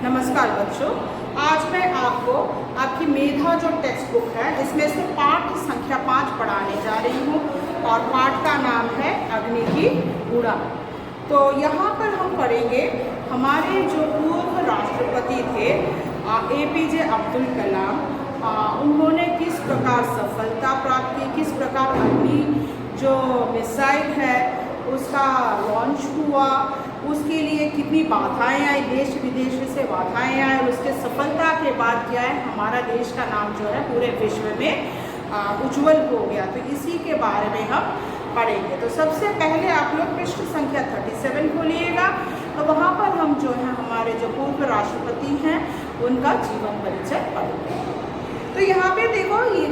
नमस्कार बच्चों, आज मैं आपको आपकी मेधा जो टेक्स्ट बुक है इसमें से पाठ संख्या 5 पढ़ाने जा रही हूँ और पाठ का नाम है अग्नि की उड़ान। तो यहाँ पर हम पढ़ेंगे हमारे जो पूर्व राष्ट्रपति थे APJ अब्दुल कलाम, उन्होंने किस प्रकार सफलता प्राप्त की, किस प्रकार अग्नि जो मिसाइल है उसका लॉन्च हुआ, उसके लिए कितनी बाधाएं आई, देश विदेश से बाधाएं आई और उसके सफलता के बाद क्या है हमारा देश का नाम जो है पूरे विश्व में उज्जवल हो गया। तो इसी के बारे में हम पढ़ेंगे। तो सबसे पहले आप लोग पृष्ठ संख्या 37 खोलिएगा। तो वहाँ पर हम जो है हमारे जो पूर्व राष्ट्रपति हैं उनका जीवन परिचय पढ़ेंगे। तो यहाँ पे देखो ये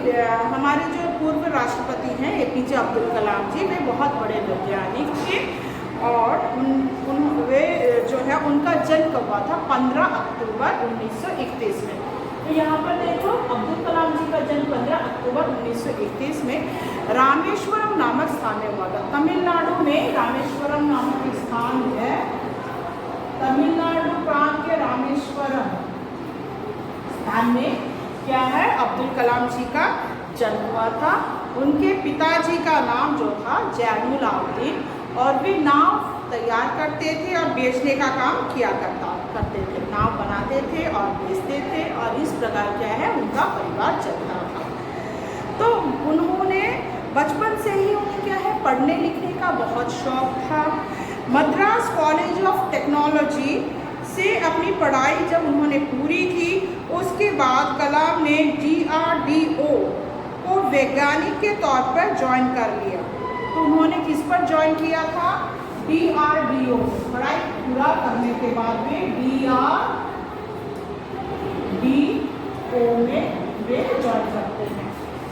हमारे जो पूर्व राष्ट्रपति हैं APJ अब्दुल कलाम जी, वे बहुत बड़े वैज्ञानिक थे और वे जो है उनका जन्म कब हुआ था 15 अक्टूबर 1931 में। तो यहाँ पर देखो अब्दुल कलाम जी का जन्म 15 अक्टूबर 1931 में रामेश्वरम नामक स्थान में हुआ था। तमिलनाडु में रामेश्वरम नामक स्थान है, तमिलनाडु प्रांत के रामेश्वरम स्थान में क्या है अब्दुल कलाम जी का जन्म हुआ था। उनके पिताजी का नाम जो था जैनुलाब्दीन और वे नाव तैयार करते थे और बेचने का काम किया करते थे, नाव बनाते थे और बेचते थे और इस प्रकार क्या है उनका परिवार चलता था। तो उन्होंने बचपन से ही उन्हें क्या है पढ़ने लिखने का बहुत शौक था। मद्रास कॉलेज ऑफ टेक्नोलॉजी से अपनी पढ़ाई जब उन्होंने पूरी की उसके बाद कलाम ने DRDO को वैज्ञानिक के तौर पर ज्वाइन कर लिया। तो उन्होंने किस पर ज्वाइन किया था DRDO, पढ़ाई पूरा करने के बाद में DRDO में वे ज्वाइन करते हैं,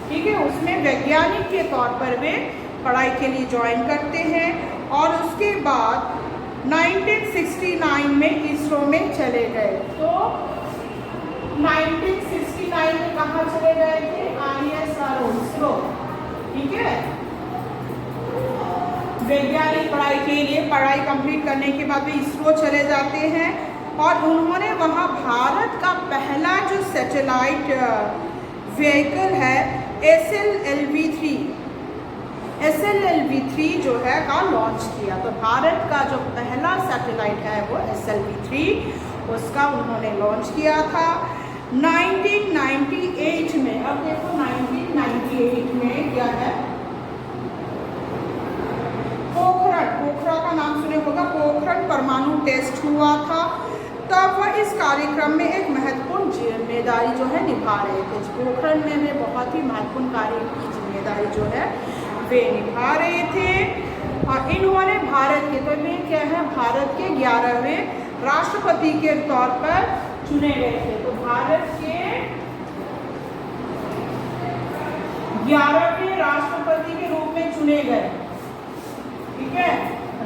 ठीक है। उसमें वैज्ञानिक के तौर पर वे पढ़ाई के लिए ज्वाइन करते हैं और उसके बाद 1969 में इसरो में चले गए। तो 1969 में कहाँ चले गए थे ISRO, इसरो, ठीक है। वैज्ञानिक पढ़ाई के लिए पढ़ाई कंप्लीट करने के बाद वे इसरो चले जाते हैं और उन्होंने वहाँ भारत का पहला जो सैटेलाइट व्हीकल है SLV-3 जो है का लॉन्च किया। तो भारत का जो पहला सैटेलाइट है वो SLV-3, उसका उन्होंने लॉन्च किया था 1998 में। अब देखो 1998 में क्या है पोखरण का नाम सुने होगा, पोखरण परमाणु टेस्ट हुआ था। तब वह इस कार्यक्रम में एक महत्वपूर्ण जिम्मेदारी जो है निभा रहे थे। पोखरण में वे बहुत ही महत्वपूर्ण कार्य की जिम्मेदारी जो है वे निभा रहे थे और इन्होंने भारत के तो में क्या है भारत के 11वें राष्ट्रपति के तौर पर चुने गए थे। तो भारत के 11वें राष्ट्रपति के रूप में चुने गए, ठीक है।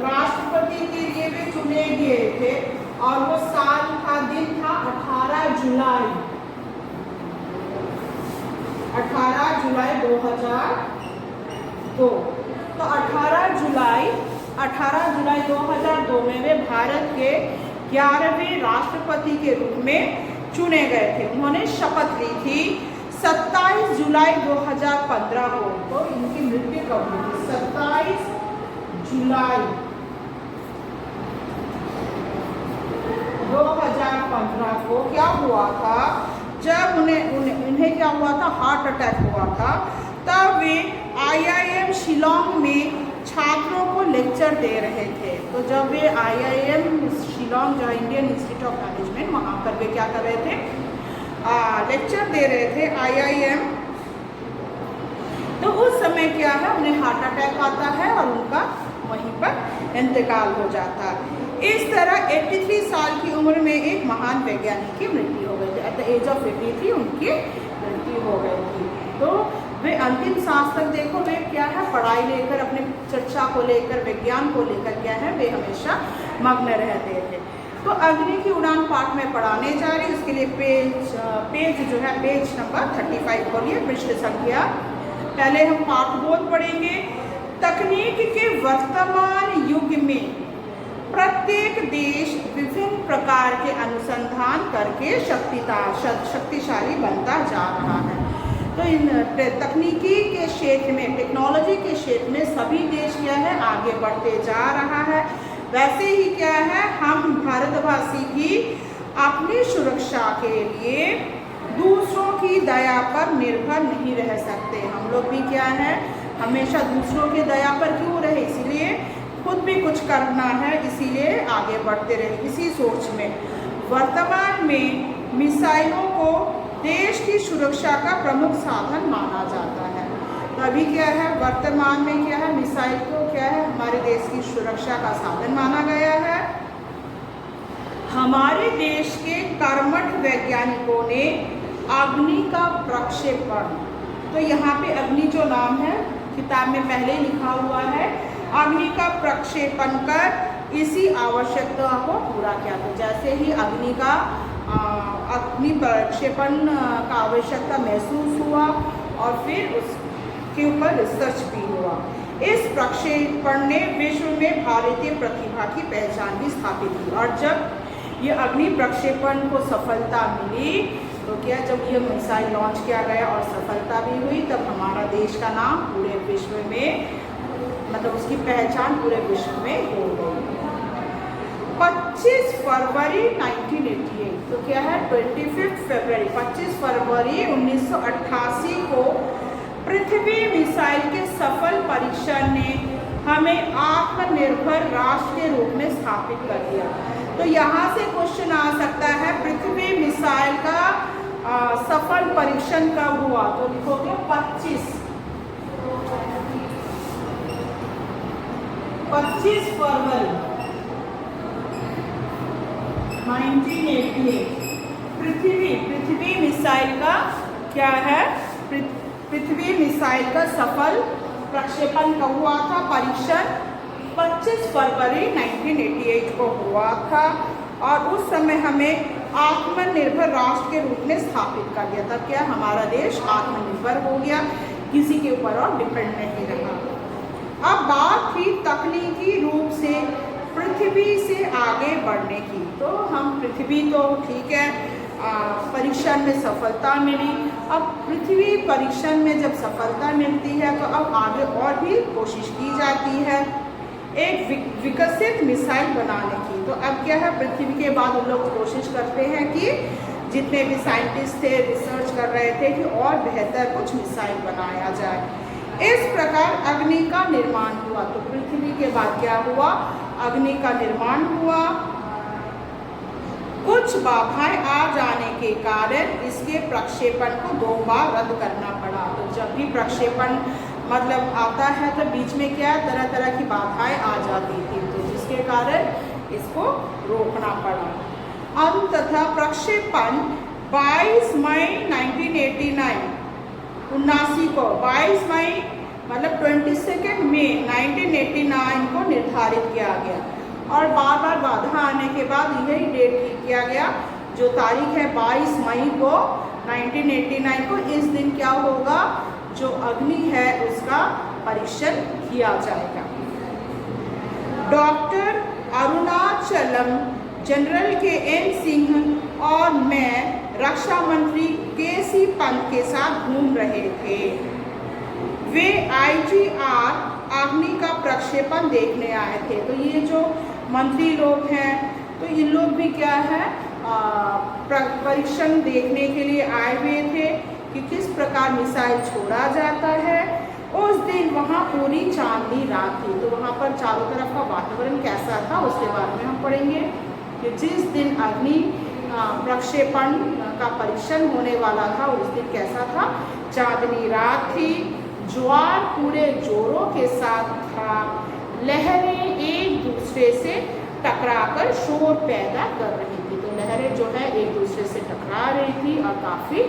राष्ट्रपति के लिए वे चुने गए थे और वो साल का दिन था 18 जुलाई 2002। तो 18 जुलाई 2002 में वे भारत के 11वें राष्ट्रपति के रूप में चुने गए थे। उन्होंने शपथ ली थी 27 जुलाई 2015 को। तो इनकी मृत्यु कब हुई थी 27 जुलाई 2015 को। क्या हुआ था जब उन्हें क्या हुआ था हार्ट अटैक हुआ था। तब वे IIM शिलोंग में छात्रों को लेक्चर दे रहे थे। तो जब वे IIM शिलोंग जो इंडियन इंस्टीट्यूट ऑफ मैनेजमेंट वहाँ पर वे क्या कर रहे थे लेक्चर दे रहे थे IIM। तो उस समय क्या है उन्हें हार्ट अटैक आता है और उनका वहीं पर इंतकाल हो जाता है। इस तरह 83 साल की उम्र में एक महान वैज्ञानिक की मृत्यु हो गई थी। एट द एज ऑफ 83 उनकी मृत्यु हो गई थी। तो वे अंतिम सांस तक देखो वे क्या है पढ़ाई लेकर अपने चर्चा को लेकर विज्ञान को लेकर क्या है वे हमेशा मग्न रहते थे। तो अग्नि की उड़ान पाठ में पढ़ाने जा रही, उसके लिए पेज जो है पेज नंबर 35 खोलिए, पृष्ठ संख्या। पहले हम पाठबोध पढ़ेंगे। तकनीक के वर्तमान युग में प्रत्येक देश विभिन्न प्रकार के अनुसंधान के शक्तिशाली बनता जा रहा है। तो इन तकनीकी के क्षेत्र में, टेक्नोलॉजी के क्षेत्र में सभी देश क्या है, आगे बढ़ते जा रहा है। वैसे ही क्या है, हम भारतवासी भी अपनी सुरक्षा के लिए दूसरों की दया पर निर्भर नहीं रह सकते। हम लोग भी क्या है, हमेशा दूसरों की दया पर क्यों रहे, इसीलिए खुद भी कुछ करना है, इसीलिए आगे बढ़ते रहे। इसी सोच में वर्तमान में मिसाइलों को देश की सुरक्षा का प्रमुख साधन माना जाता है। तो अभी क्या है, वर्तमान में क्या है, मिसाइल को क्या है, हमारे देश की सुरक्षा का साधन माना गया है। हमारे देश के कर्मठ वैज्ञानिकों ने अग्नि का प्रक्षेपण, तो यहाँ पे अग्नि जो नाम है किताब में पहले लिखा हुआ है, अग्नि का प्रक्षेपण कर इसी आवश्यकता को पूरा किया। तो जैसे ही अग्नि प्रक्षेपण का आवश्यकता महसूस हुआ और फिर उसके ऊपर रिसर्च भी हुआ। इस प्रक्षेपण ने विश्व में भारतीय प्रतिभा की पहचान भी स्थापित की। और जब ये अग्नि प्रक्षेपण को सफलता मिली, तो क्या, जब ये मिसाइल लॉन्च किया गया और सफलता भी हुई, तब हमारा देश का नाम पूरे विश्व में, मतलब उसकी पहचान पूरे विश्व में हो गई। 25 फरवरी 1988, तो क्या है, 25 फरवरी 1988 को पृथ्वी मिसाइल के सफल परीक्षण ने हमें आत्मनिर्भर राष्ट्र के रूप में स्थापित कर दिया। तो यहाँ से क्वेश्चन आ सकता है, पृथ्वी मिसाइल का सफल परीक्षण कब हुआ, तो लिखोगे 25 फरवरी 1988। पृथ्वी मिसाइल का क्या है, पृथ्वी मिसाइल का सफल प्रक्षेपण कब हुआ था, परीक्षण 25 फरवरी 1988 को हुआ था। और उस समय हमें आत्मनिर्भर राष्ट्र के रूप में स्थापित कर दिया था। क्या, हमारा देश आत्मनिर्भर हो गया, किसी के ऊपर और डिपेंड नहीं रहा। अब बात थी तकनीकी रूप से पृथ्वी से आगे बढ़ने की। तो हम पृथ्वी तो ठीक है, परीक्षण में सफलता मिली। अब पृथ्वी परीक्षण में जब सफलता मिलती है, तो अब आगे और भी कोशिश की जाती है एक विकसित मिसाइल बनाने की। तो अब क्या है, पृथ्वी के बाद उन लोग कोशिश करते हैं कि जितने भी साइंटिस्ट थे, रिसर्च कर रहे थे कि और बेहतर कुछ मिसाइल बनाया जाए। इस प्रकार अग्नि का निर्माण हुआ। तो पृथ्वी के बाद क्या हुआ, अग्नि का निर्माण हुआ। कुछ बाधाएं आ जाने के कारण इसके प्रक्षेपण को 2 बार रद्द करना पड़ा। तो जब भी प्रक्षेपण मतलब आता है, तो बीच में क्या, तरह तरह की बाधाएं आ जाती थी, तो जिसके कारण इसको रोकना पड़ा। अंततः प्रक्षेपण 22 मई 1989 को 22 मई मतलब 22 मई 1989 को निर्धारित किया गया। और बार बार बाधा आने के बाद यही डेट ठीक किया गया, जो तारीख है 22 मई को 1989 को। इस दिन क्या होगा, जो अग्नि है उसका परीक्षण किया जाएगा। Doctor Arunachalam general K. N.. Singh और मैं रक्षा मंत्री के.सी. पंत के साथ घूम रहे थे। वे IGR अग्नि का प्रक्षेपण देखने आए थे। तो ये जो मंत्री लोग हैं, तो ये लोग भी क्या है, परीक्षण देखने के लिए आए हुए थे कि किस प्रकार मिसाइल छोड़ा जाता है। उस दिन वहाँ पूरी चांदनी रात थी। तो वहाँ पर चारों तरफ का वातावरण कैसा था, उसके बारे में हम पढ़ेंगे कि जिस दिन अग्नि प्रक्षेपण का परीक्षण होने वाला था, उस दिन कैसा था, चांदनी रात थी, ज्वार पूरे जोरों के साथ था, लहरें एक दूसरे से टकराकर शोर पैदा कर रही थी। तो लहरें जो है एक दूसरे से टकरा रही थी और काफ़ी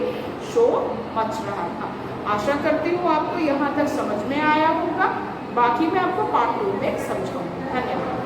शोर मच रहा था। आशा करती हूँ आपको यहाँ तक समझ में आया होगा। बाकी मैं आपको पार्ट 2 में समझाऊंगी। धन्यवाद।